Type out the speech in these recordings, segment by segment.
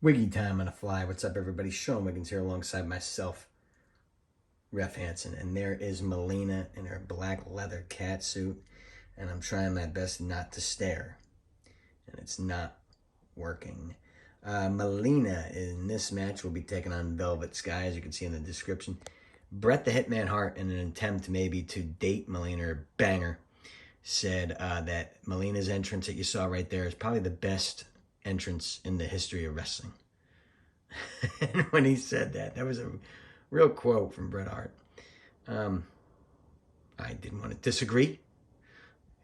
Wiggy time on a fly. What's up, everybody? Sean Wiggins here alongside myself, Ref Hansen. And there is Melina in her black leather cat suit. And I'm trying my best not to stare. And it's not working. Melina in this match will be taking on Velvet Sky, as you can see in the description. Bret the Hitman Hart, in an attempt maybe to date Melina or bang her, said that Melina's entrance that you saw right there is probably the best entrance in the history of wrestling. And when he said that, that was a real quote from Bret Hart. I didn't want to disagree.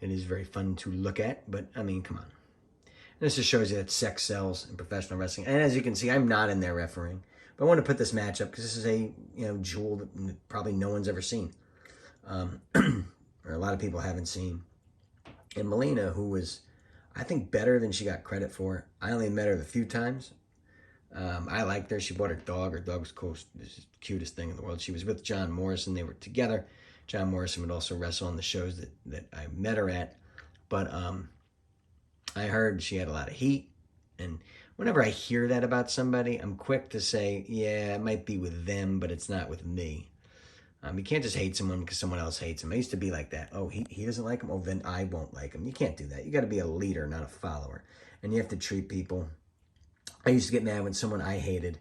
It is very fun to look at, but I mean, come on. And this just shows you that sex sells in professional wrestling. And as you can see, I'm not in there refereeing, but I want to put this match up because this is a jewel that probably no one's ever seen, or a lot of people haven't seen. And Melina, who was, I think, better than she got credit for. I only met her a few times. I liked her. She brought her dog. Her dog was cool. This is the cutest thing in the world. She was with John Morrison. They were together. John Morrison would also wrestle on the shows that I met her at. But I heard she had a lot of heat. And whenever I hear that about somebody, I'm quick to say, yeah, it might be with them, but it's not with me. You can't just hate someone because someone else hates him. I used to be like that. Oh, he doesn't like him? Oh, then I won't like him. You can't do that. You got to be a leader, not a follower. And you have to treat people. I used to get mad when someone I hated,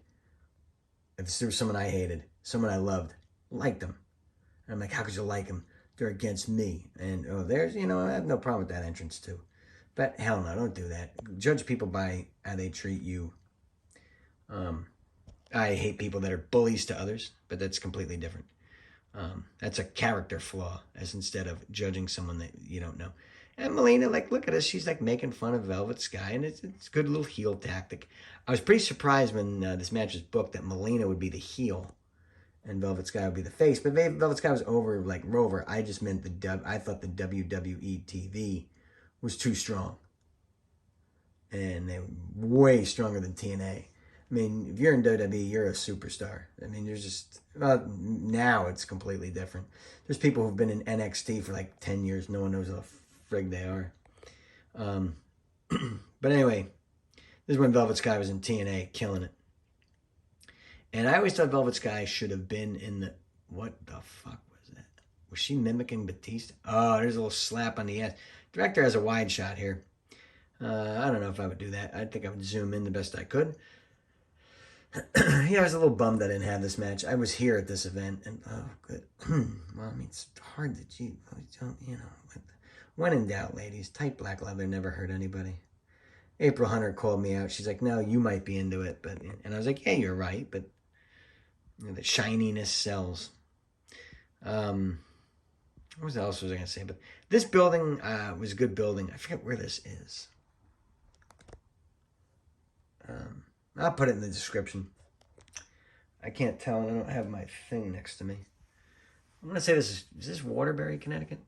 if there was someone I hated, someone I loved, liked them. And I'm like, how could you like them? They're against me. And there's, I have no problem with that entrance too. But hell no, don't do that. Judge people by how they treat you. I hate people that are bullies to others, but that's completely different. That's a character flaw, as instead of judging someone that you don't know. And Melina, look at us. She's making fun of Velvet Sky, and it's a good little heel tactic. I was pretty surprised when this match was booked that Melina would be the heel and Velvet Sky would be the face. But Velvet Sky was over like Rover. I just meant I thought the WWE TV was too strong, and they were way stronger than TNA. I mean, if you're in WWE, you're a superstar. I mean, you're just, now it's completely different. There's people who've been in NXT for 10 years. No one knows how the frig they are. But anyway, this is when Velvet Sky was in TNA, killing it. And I always thought Velvet Sky should have been in the, what the fuck was that? Was she mimicking Batista? Oh, there's a little slap on the ass. Director has a wide shot here. I don't know if I would do that. I think I would zoom in the best I could. Yeah, I was a little bummed I didn't have this match. I was here at this event, and oh, good. Well, I mean, it's hard to when in doubt, ladies, tight black leather never hurt anybody. April Hunter called me out. She's like, no, you might be into it, and I was like, yeah, you're right, but the shininess sells. What else was I gonna say? But this building was a good building. I forget where this is. I'll put it in the description. I can't tell, and I don't have my thing next to me. I'm going to say is this Waterbury, Connecticut?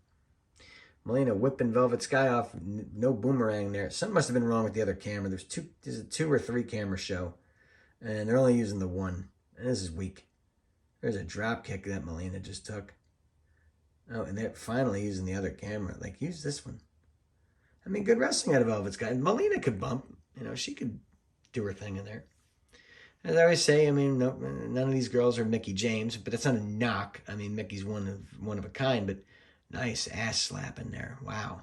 Melina whipping Velvet Sky off. No boomerang there. Something must have been wrong with the other camera. There's a 2 or 3 camera show, and they're only using the one. And this is weak. There's a drop kick that Melina just took. Oh, and they're finally using the other camera. Use this one. I mean, good wrestling out of Velvet Sky. Melina could bump. She could do her thing in there. As I always say, I mean, none of these girls are Mickie James, but that's not a knock. I mean, Mickey's one of a kind, but nice ass slapping there. Wow.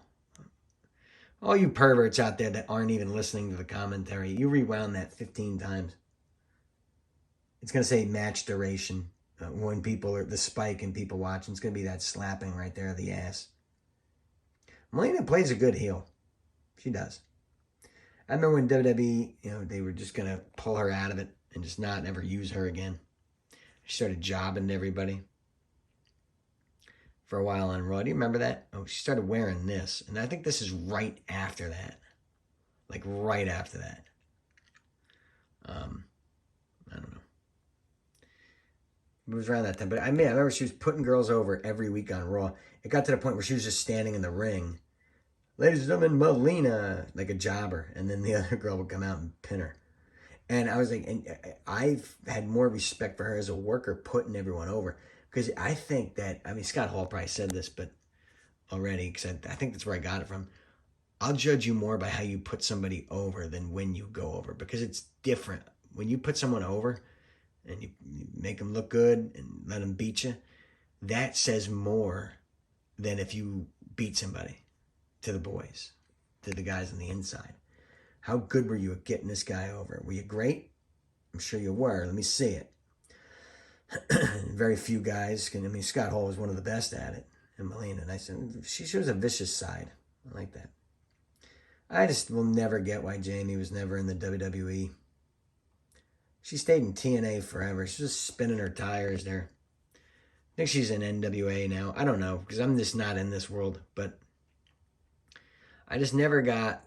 All you perverts out there that aren't even listening to the commentary, you rewound that 15 times. It's going to say match duration when people are the spike and people watching. It's going to be that slapping right there of the ass. Melina plays a good heel. She does. I remember when WWE, they were just going to pull her out of it and just not ever use her again. She started jobbing to everybody for a while on Raw. Do you remember that? Oh, she started wearing this. And I think this is right after that. Right after that. I don't know. It was around that time. But I remember she was putting girls over every week on Raw. It got to the point where she was just standing in the ring. Ladies and gentlemen, Melina, like a jobber. And then the other girl would come out and pin her. And I was like, and I've had more respect for her as a worker putting everyone over. Because I think that, Scott Hall probably said this, but already, because I think that's where I got it from. I'll judge you more by how you put somebody over than when you go over. Because it's different when you put someone over and you make them look good and let them beat you, that says more than if you beat somebody to the boys, to the guys on the inside. How good were you at getting this guy over? Were you great? I'm sure you were. Let me see it. Very few guys can. I mean, Scott Hall was one of the best at it. And Melina, and I said, she shows a vicious side. I like that. I just will never get why Jamie was never in the WWE. She stayed in TNA forever. She's just spinning her tires there. I think she's in NWA now. I don't know, because I'm just not in this world. But I just never got...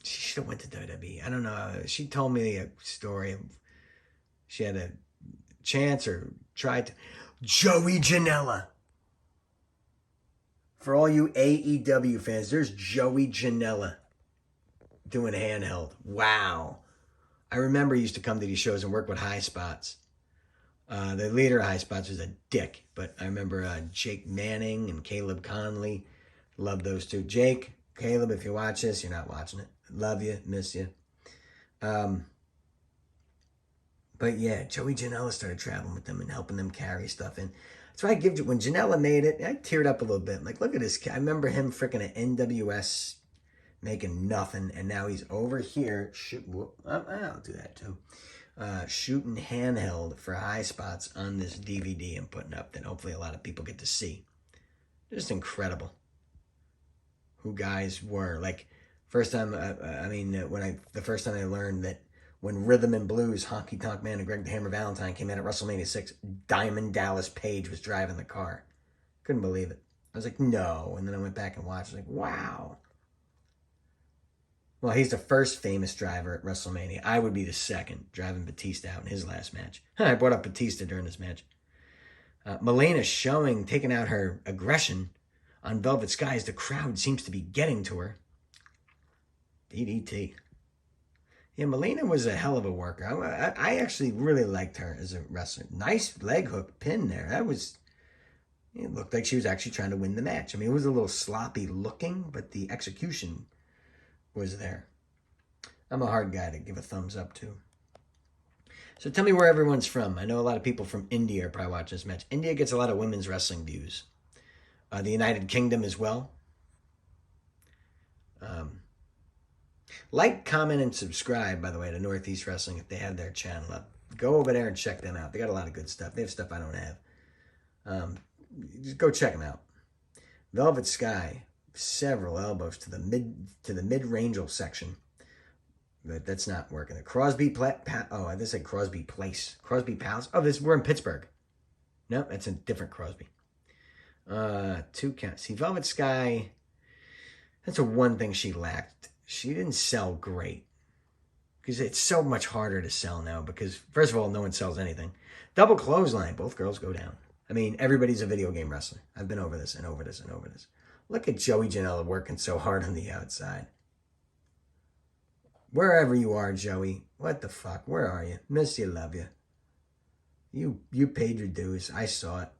she should have went to WWE. I don't know. She told me a story of she had a chance or tried to... Joey Janela. For all you AEW fans, there's Joey Janela doing handheld. Wow. I remember he used to come to these shows and work with High Spots. The leader of High Spots was a dick, but I remember Jake Manning and Caleb Conley. Love those two. Jake, Caleb, if you watch this, you're not watching it. Love you, miss you. But yeah, Joey Janela started traveling with them and helping them carry stuff in. That's why I give you, when Janela made it, I teared up a little bit. I'm like, look at this kid. I remember him freaking at NWS making nothing, and now he's over here. I'll do that too. Shooting handheld for High Spots on this DVD I'm putting up that hopefully a lot of people get to see. Just incredible who guys were. Like, first time, the first time I learned that when Rhythm and Blues, Honky Tonk Man and Greg the Hammer Valentine came in at WrestleMania 6, Diamond Dallas Page was driving the car. Couldn't believe it. I was like, no. And then I went back and watched. I was like, wow. Well, he's the first famous driver at WrestleMania. I would be the second, driving Batista out in his last match. I brought up Batista during this match. Melina taking out her aggression on Velvet Sky as the crowd seems to be getting to her. DDT. Yeah, Melina was a hell of a worker. I actually really liked her as a wrestler. Nice leg hook pin there. It looked like she was actually trying to win the match. I mean, it was a little sloppy looking, but the execution was there. I'm a hard guy to give a thumbs up to. So tell me where everyone's from. I know a lot of people from India are probably watching this match. India gets a lot of women's wrestling views. The United Kingdom as well. Like, comment, and subscribe, by the way, to Northeast Wrestling if they have their channel up. Go over there and check them out. They got a lot of good stuff. They have stuff I don't have. Just go check them out. Velvet Sky, several elbows to the mid-rangeal section. But that's not working. Crosby this said Crosby Place. Crosby Palace. Oh, we're in Pittsburgh. No, that's a different Crosby. 2 counts. See, Velvet Sky, that's the one thing she lacked. She didn't sell great. Because it's so much harder to sell now. Because, first of all, no one sells anything. Double clothesline. Both girls go down. I mean, everybody's a video game wrestler. I've been over this and over this and over this. Look at Joey Janela working so hard on the outside. Wherever you are, Joey. What the fuck? Where are you? Miss you, love you. You paid your dues. I saw it.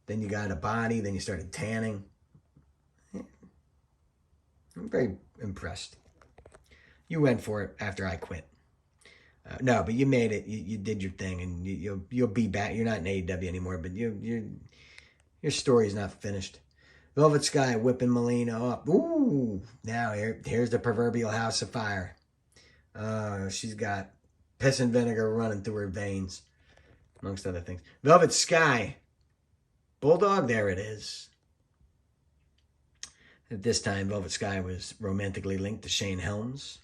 Then you got a body. Then you started tanning. I'm very impressed. You went for it after I quit. No, but you made it. You did your thing, and you'll be back. You're not in AEW anymore, but your story's not finished. Velvet Sky whipping Melina up. Ooh, now here's the proverbial house of fire. She's got piss and vinegar running through her veins, amongst other things. Velvet Sky, Bulldog. There it is. At this time, Velvet Sky was romantically linked to Shane Helms,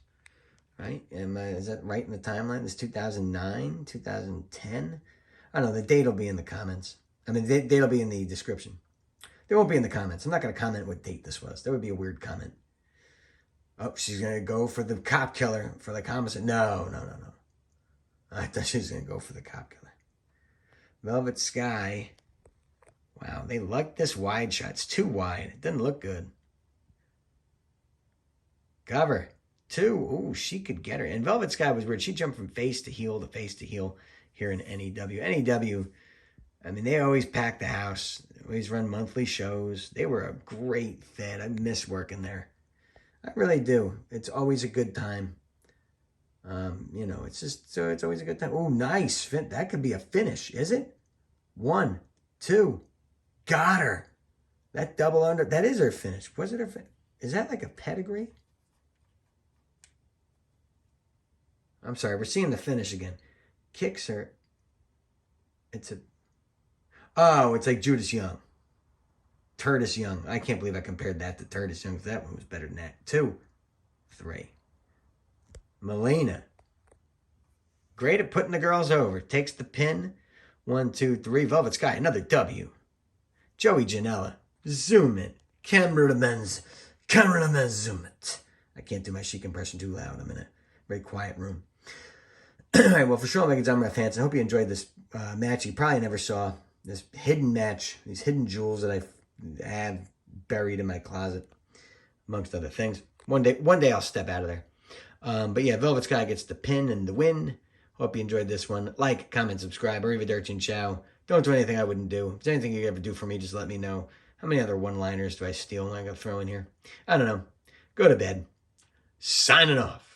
right? Is that right in the timeline? This 2009, 2010? I don't know. The date will be in the comments. I mean, the date will be in the description. They won't be in the comments. I'm not going to comment what date this was. That would be a weird comment. Oh, she's going to go for the cop killer for the homicide. No. I thought she was going to go for the cop killer. Velvet Sky. Wow, they like this wide shot. It's too wide. It doesn't look good. Cover. 2. Ooh, she could get her. And Velvet Sky was weird. She jumped from face to heel here in NEW. NEW, I mean, they always pack the house. They always run monthly shows. They were a great fit. I miss working there. I really do. It's always a good time. You know, it's just so it's always a good time. Oh, nice. That could be a finish, is it? 1, 2. Got her. That double under. That is her finish. Was it her finish? Is that like a pedigree? I'm sorry. We're seeing the finish again. Kicks her. It's a. Oh, it's like Judas Young. Curtis Young. I can't believe I compared that to Curtis Young. That one was better than that. 2, 3. Melina. Great at putting the girls over. Takes the pin. 1, 2, 3. Velvet Sky. Another W. Joey Janela. Zoom it. Cameramans. Zoom it. I can't do my Chic impression too loud. I'm in a very quiet room. All right, well, for sure, I'll make it done, my fans. I hope you enjoyed this match. You probably never saw this hidden match, these hidden jewels that I have buried in my closet, amongst other things. One day I'll step out of there. But yeah, Velvet Sky gets the pin and the win. Hope you enjoyed this one. Like, comment, subscribe. Arrivederci and ciao. Don't do anything I wouldn't do. If there's anything you ever do for me, just let me know. How many other one-liners do I steal and I got to throw in here? I don't know. Go to bed. Signing off.